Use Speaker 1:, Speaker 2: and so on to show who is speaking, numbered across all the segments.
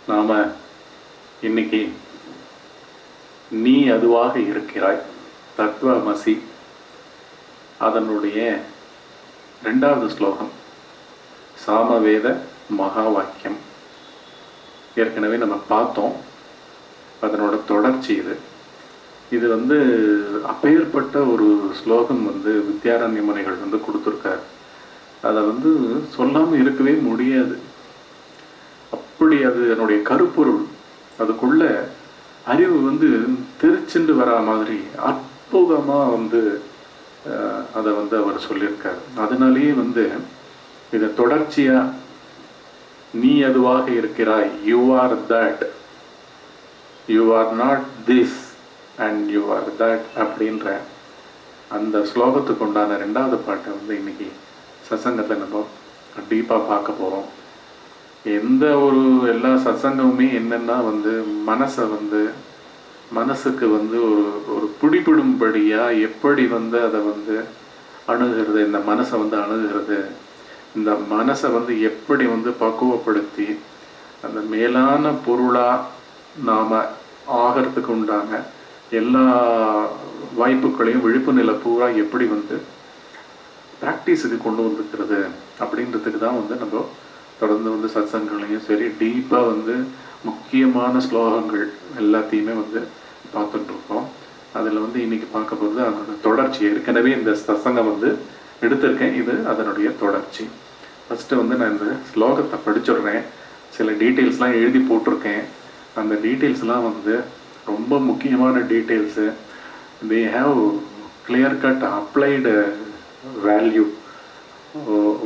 Speaker 1: நாம் இன்னைக்கு நீ அதுவாக இருக்கிறாய் தத்துவமசி அதனுடைய 2வது ஸ்லோகம் சாமவேத மகா வாக்கியம். ஏற்கனவே நம்ம பார்த்தோம், அதனோட தொடர்ச்சி இது அப்பேற்பட்ட ஒரு ஸ்லோகம் வித்யாரண்ய முனிகள் கொடுத்துருக்காரு. அதை சொல்லாமல் இருக்கவே முடியாது. அப்படி அது என்னுடைய கருப்பொருள், அதுக்குள்ள அறிவு தெரிச்சுண்டு வரா மாதிரி அற்புதமாக அதை அவர் சொல்லியிருக்காரு. அதனாலேயே இதை தொடர்ச்சியா நீ அதுவாக இருக்கிறாய், you are that, you are not this and you are that அப்படின்ற அந்த ஸ்லோகத்துக்கு உண்டான 2வது பாட்டை இன்னைக்கு சத்சங்கத்தில் நம்ம டீப்பாக பார்க்க போகிறோம். எந்த ஒரு எல்லா சத்சங்கமுமே என்னன்னா மனசை மனசுக்கு ஒரு பிடிபடும்படியா எப்படி அதை அணுகிறது, இந்த மனசை அணுகிறது, இந்த மனசை எப்படி பக்குவப்படுத்தி அந்த மேலான பொருளா நாம ஆகிறதுக்கு உண்டான எல்லா வாய்ப்புகளையும் விழிப்பு நிலை பூரா எப்படி பிராக்டிஸுக்கு கொண்டு வந்துக்கிறது அப்படின்றதுக்கு தான் நம்ம தொடர்ந்து சத்சங்கங்களையும் சரி டீப்பாக முக்கியமான ஸ்லோகங்கள் எல்லாத்தையுமே பார்த்துட்டு இருக்கோம். அதில் இன்னைக்கு பார்க்க போகிறது அதனோட தொடர்ச்சி. ஏற்கனவே இந்த சத்சங்கம் எடுத்திருக்கேன், இது அதனுடைய தொடர்ச்சி. ஃபஸ்ட்டு நான் இந்த ஸ்லோகத்தை படிச்சுடுறேன். சில டீட்டெயில்ஸ்லாம் எழுதி போட்டிருக்கேன். அந்த டீட்டெயில்ஸ்லாம் ரொம்ப முக்கியமான details. They have clear cut applied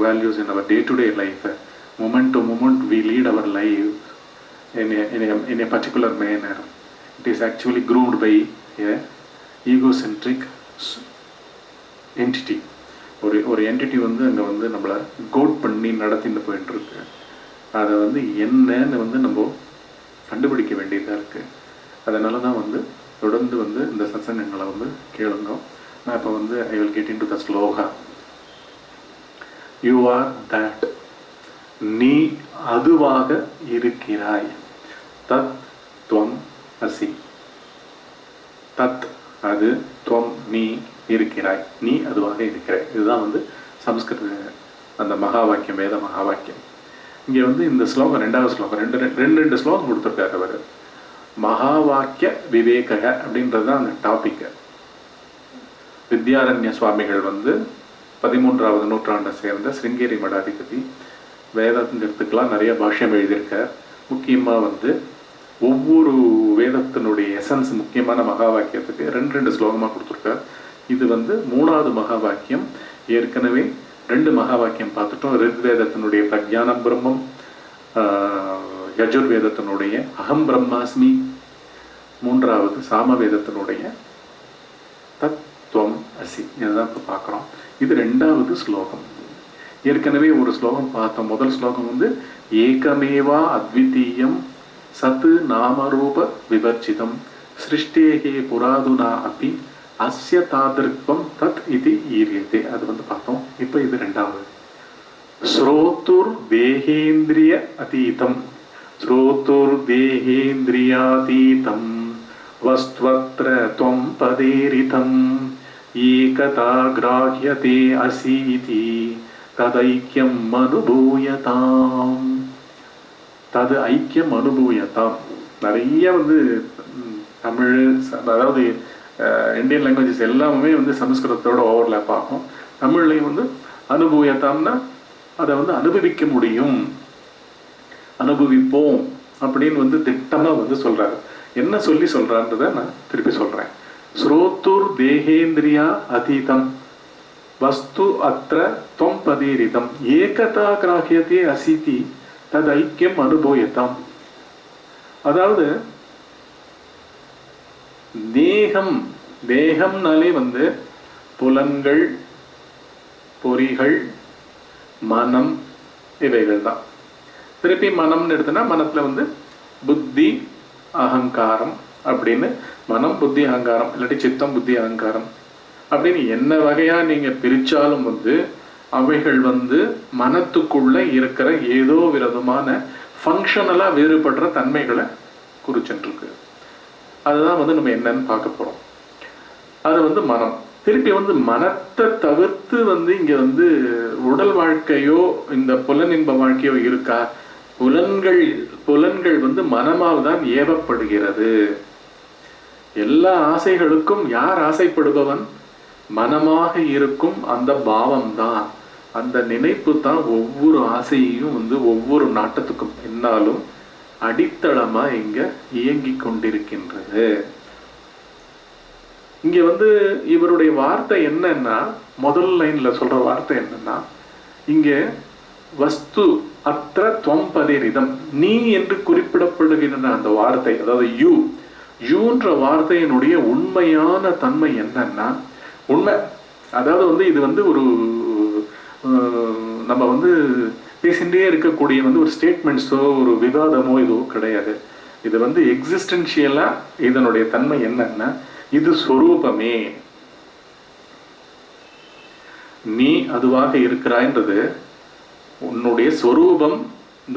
Speaker 1: values in our day-to-day life. Moment to moment we lead our life in a particular manner. It is actually groomed by a egocentric entity. ஒரு என்டிட்டி அங்கே நம்மளை code பண்ணி நடத்திட்டு போயிட்டு இருக்கு. அதை என்னன்னு நம்ம கண்டுபிடிக்க வேண்டியதாக இருக்குது. அதனால தான் தொடர்ந்து இந்த சத்சங்கங்களை கேளுங்க. நான் இப்போ I will get in to the shloka. You are that, நீ அதுவாக இருக்கிறாய். தத் துவம் அசி. தத் அது, துவம் நீ இருக்கிறாய், நீ அதுவாக இருக்கிறாய். இதுதான் சம்ஸ்கிருத அந்த மகா வாக்கியம், வேத மகா வாக்கியம். இங்கே இந்த ஸ்லோகம் 2வது ஸ்லோகம் ரெண்டு ஸ்லோகம் கொடுத்துருக்காரு அவர். மகா வாக்கிய விவேக அப்படின்றது தான் அந்த டாபிக். வித்யாரண்ய சுவாமிகள் 13வது நூற்றாண்டை சேர்ந்த சிருங்கேரி மடாதிபதி. வேதங்கிறதுக்கெல்லாம் நிறைய பாஷ்யம் எழுதியிருக்கார். முக்கியமாக ஒவ்வொரு வேதத்தினுடைய எசன்ஸ் முக்கியமான மகா வாக்கியத்துக்கு 2 ஸ்லோகமாக கொடுத்துருக்கார். இது 3வது மகா வாக்கியம். ஏற்கனவே 2 மகா வாக்கியம் பார்த்துட்டோம். ரிக்வேதத்தினுடைய பிரக்ஞானம் பிரம்மம், யஜுர்வேதத்தினுடைய அகம் பிரம்மாஸ்மி, 3வது சாமவேதத்தினுடைய தத்துவம் அசி. இதுதான் இப்போ பார்க்குறோம். இது 2வது ஸ்லோகம். ஏற்கனவே ஒரு ஸ்லோகம் பார்த்தோம். முதல் ஸ்லோகம் ஏகமேவா அத்விதீயம் சத் நாமரூப விவர்ச்சிதம் சிருஷ்டேகே புராதுனா அப்பி அஸ்ய தாதிருக்வம் தத் இது ஈரியதே. அது பார்த்தோம். இப்போ இது 2வது. ஸ்ரோத்துர் தேகேந்திரிய அதீதம், ஸ்ரோத்துர் தேகேந்திரியாதீதம் வஸ்த்வத்ர த்வம் பதேரிதம் ஏகதா கிராஹ்யதே அசீதி ததைக்கியம் அனுபூயதாம். தது ஐக்கியம் அனுபூயதாம். நிறைய தமிழ், அதாவது இந்தியன் லாங்குவேஜஸ் எல்லாமே சமஸ்கிருதத்தோட ஓவர்லேப் ஆகும். தமிழ்லையும் அனுபூயதாம்னா அதை அனுபவிக்க முடியும், அனுபவிப்போம் அப்படின்னு திட்டமாக சொல்றாரு. என்ன சொல்லி சொல்றான்றதை நான் திருப்பி சொல்றேன். ஸ்ரோத்துர் தேகேந்திரியா அதீதம் வஸ்து அத்ர தொம் பதீரிதம் ஏகதா கிராஹ்யதே அசிதி தது ஐக்கியம் அனுபூயதாம். அதாவது தேகம்னாலே புலன்கள், பொறிகள், மனம், இவைகள் தான். திருப்பி மனம்னு எடுத்தோன்னா மனத்துல புத்தி அகங்காரம் அப்படின்னு மனம், புத்தி, அகங்காரம், இல்லாட்டி சித்தம், புத்தி, அகங்காரம் அப்படின்னு என்ன வகையா நீங்க பிரிச்சாலும் அவைகள் மனத்துக்குள்ள இருக்கிற ஏதோ விதமான ஃபங்க்ஷனலா வேறுபடுற தன்மைகளை குறிச்சுருக்கு. அதுதான் வந்து நம்ம என்னன்னு பார்க்க போறோம். அது வந்து மனம். திருப்பி வந்து மனத்தை தவிர்த்து வந்து இங்க வந்து உடல் வாழ்க்கையோ இந்த புலனின்ப வாழ்க்கையோ இருக்கா? புலன்கள் வந்து மனமால் தான் ஏவப்படுகிறது. எல்லா ஆசைகளுக்கும் யார் ஆசைப்படுபவன்? மனமாக இருக்கும் அந்த பாவம் தான், அந்த நினைப்பு தான் ஒவ்வொரு ஆசையையும் வந்து ஒவ்வொரு நாட்டத்துக்கும் பின்னாலும் அடித்தளமா இங்க இயங்கி கொண்டிருக்கின்றது. இங்க வந்து இவருடைய வார்த்தை என்னன்னா, முதல் லைன்ல சொல்ற வார்த்தை என்னன்னா, இங்க வஸ்து அற்ற துவம்பதிரிதம், நீ என்று குறிப்பிடப்படுகின்ற அந்த வார்த்தை, அதாவது யூன்ற வார்த்தையினுடைய உண்மையான தன்மை என்னன்னா, உண்மை அதாவது வந்து இது வந்து ஒரு நம்ம வந்து பேசிகிட்டே இருக்கக்கூடிய வந்து ஒரு ஸ்டேட்மெண்ட்ஸோ ஒரு விவாதமோ இதுவோ கிடையாது. இது வந்து எக்ஸிஸ்டென்ஷியலா இதனுடைய தன்மை என்னன்னா, இது சொரூபமே. நீ அதுவாக இருக்கிறாய்ன்றது உன்னுடைய சொரூபம்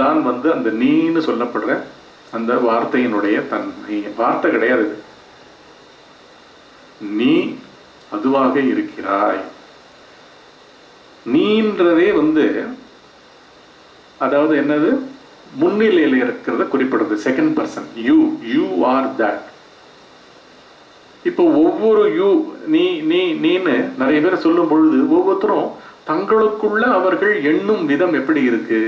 Speaker 1: தான் வந்து அந்த நீன்னு சொல்லப்படுற அந்த வார்த்தையினுடைய தன்மை. வார்த்தை கிடையாது, நீ அதுவாக இருக்கிறாய். நீன்றதே வந்து அதாவது என்னது, முன்னிலையில் இருக்கிறத குறிப்பிடுறது, second person. You are that. இப்போ ஒவ்வொரு நீன்னு நிறைய பேர் சொல்லும் பொழுது ஒவ்வொருத்தரும் தங்களுக்குள்ள அவர்கள் எண்ணும் விதம் எப்படி இருக்கு?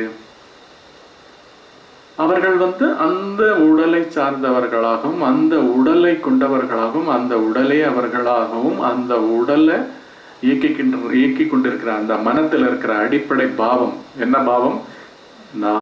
Speaker 1: அவர்கள் வந்து அந்த உடலை சார்ந்தவர்களாகவும் அந்த உடலை கொண்டவர்களாகவும் அந்த உடலே அவர்களாகவும் அந்த உடலை இயக்கி கொண்டிருக்கிற அந்த மனத்தில் இருக்கிற அடிப்படை பாவம் என்ன பாவம்? நான்